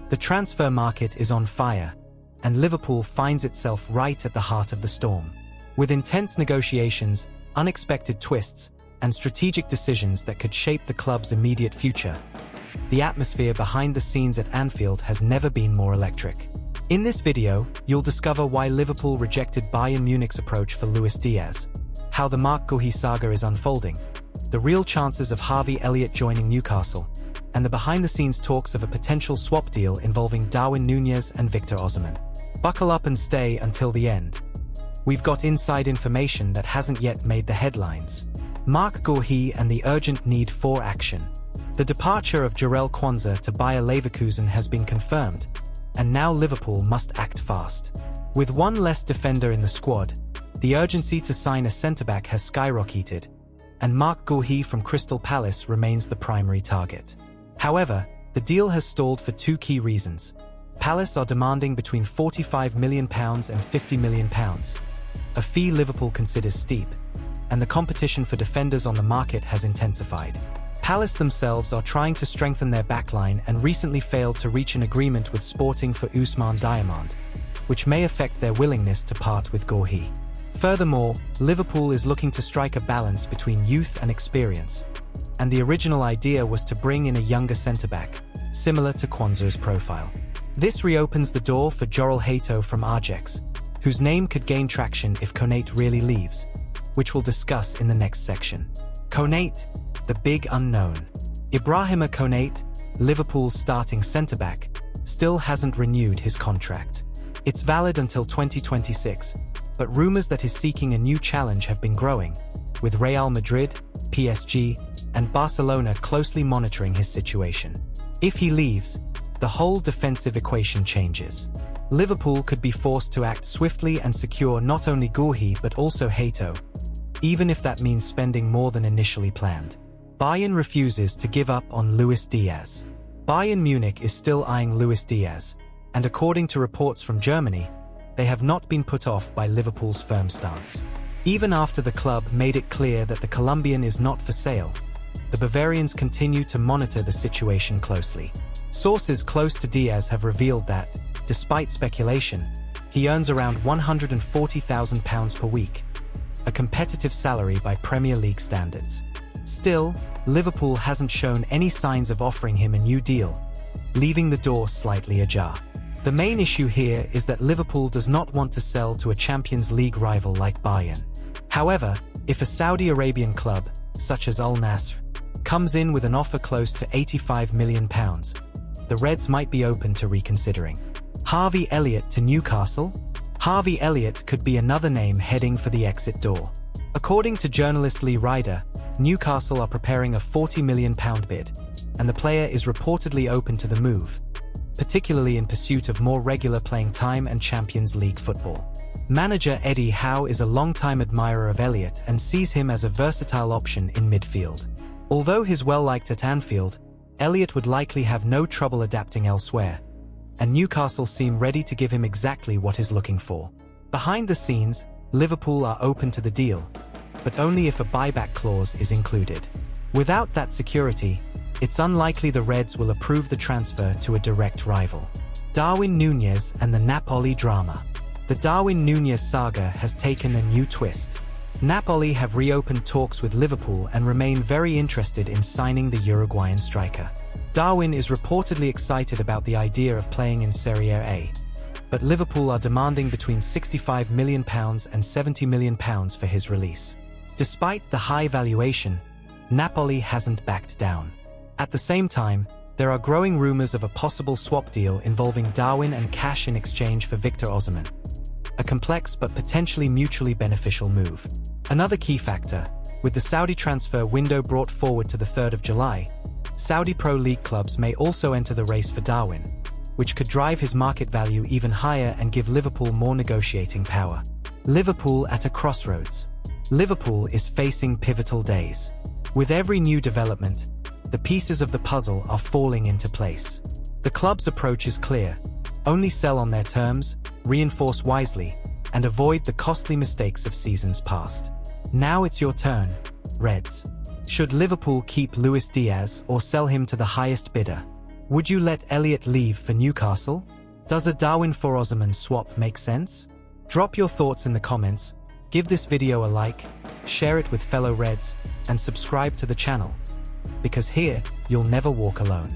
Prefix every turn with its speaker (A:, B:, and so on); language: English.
A: The transfer market is on fire, and Liverpool finds itself right at the heart of the storm. With intense negotiations, unexpected twists, and strategic decisions that could shape the club's immediate future, the atmosphere behind the scenes at Anfield has never been more electric. In this video, you'll discover why Liverpool rejected Bayern Munich's approach for Luis Díaz, how the Marc Guehi saga is unfolding, the real chances of Harvey Elliott joining Newcastle, and the behind-the-scenes talks of a potential swap deal involving Darwin Núñez and Victor Osimhen. Buckle up and stay until the end. We've got inside information that hasn't yet made the headlines. Marc Guehi and the urgent need for action. The departure of Jarell Quansah to Bayer Leverkusen has been confirmed, and now Liverpool must act fast. With one less defender in the squad, the urgency to sign a centre-back has skyrocketed, and Marc Guehi from Crystal Palace remains the primary target. However, the deal has stalled for two key reasons. Palace are demanding between £45 million and £50 million, a fee Liverpool considers steep, and the competition for defenders on the market has intensified. Palace themselves are trying to strengthen their backline and recently failed to reach an agreement with Sporting for Ousmane Diamande, which may affect their willingness to part with Guehi. Furthermore, Liverpool is looking to strike a balance between youth and experience, and the original idea was to bring in a younger centre-back, similar to Quansah's profile. This reopens the door for Jarell Hato from Ajax, whose name could gain traction if Konaté really leaves, which we'll discuss in the next section. Konaté, the big unknown. Ibrahima Konaté, Liverpool's starting centre-back, still hasn't renewed his contract. It's valid until 2026, but rumours that he's seeking a new challenge have been growing, with Real Madrid, PSG, and Barcelona closely monitoring his situation. If he leaves, the whole defensive equation changes. Liverpool could be forced to act swiftly and secure not only Guehi but also Hato, even if that means spending more than initially planned. Bayern refuses to give up on Luis Díaz. Bayern Munich is still eyeing Luis Díaz, and according to reports from Germany, they have not been put off by Liverpool's firm stance. Even after the club made it clear that the Colombian is not for sale, the Bavarians continue to monitor the situation closely. Sources close to Díaz have revealed that, despite speculation, he earns around £140,000 per week, a competitive salary by Premier League standards. Still, Liverpool hasn't shown any signs of offering him a new deal, leaving the door slightly ajar. The main issue here is that Liverpool does not want to sell to a Champions League rival like Bayern. However, if a Saudi Arabian club, such as Al Nassr, comes in with an offer close to £85 million, the Reds might be open to reconsidering. Harvey Elliott to Newcastle? Harvey Elliott could be another name heading for the exit door. According to journalist Lee Ryder, Newcastle are preparing a £40 million bid, and the player is reportedly open to the move, particularly in pursuit of more regular playing time and Champions League football. Manager Eddie Howe is a longtime admirer of Elliott and sees him as a versatile option in midfield. Although he's well-liked at Anfield, Elliott would likely have no trouble adapting elsewhere, and Newcastle seem ready to give him exactly what he's looking for. Behind the scenes, Liverpool are open to the deal, but only if a buyback clause is included. Without that security, it's unlikely the Reds will approve the transfer to a direct rival. Darwin Núñez and the Napoli drama. The Darwin Núñez saga has taken a new twist. Napoli have reopened talks with Liverpool and remain very interested in signing the Uruguayan striker. Darwin is reportedly excited about the idea of playing in Serie A, but Liverpool are demanding between £65 million and £70 million for his release. Despite the high valuation, Napoli hasn't backed down. At the same time, there are growing rumours of a possible swap deal involving Darwin and cash in exchange for Victor Osimhen, a complex but potentially mutually beneficial move. Another key factor, with the Saudi transfer window brought forward to the 3rd of July, Saudi Pro League clubs may also enter the race for Darwin, which could drive his market value even higher and give Liverpool more negotiating power. Liverpool at a crossroads. Liverpool is facing pivotal days. With every new development, the pieces of the puzzle are falling into place. The club's approach is clear: only sell on their terms, reinforce wisely, and avoid the costly mistakes of seasons past. Now it's your turn, Reds. Should Liverpool keep Luis Díaz or sell him to the highest bidder? Would you let Elliott leave for Newcastle? Does a Darwin for Osimhen swap make sense? Drop your thoughts in the comments, give this video a like, share it with fellow Reds, and subscribe to the channel. Because here, you'll never walk alone.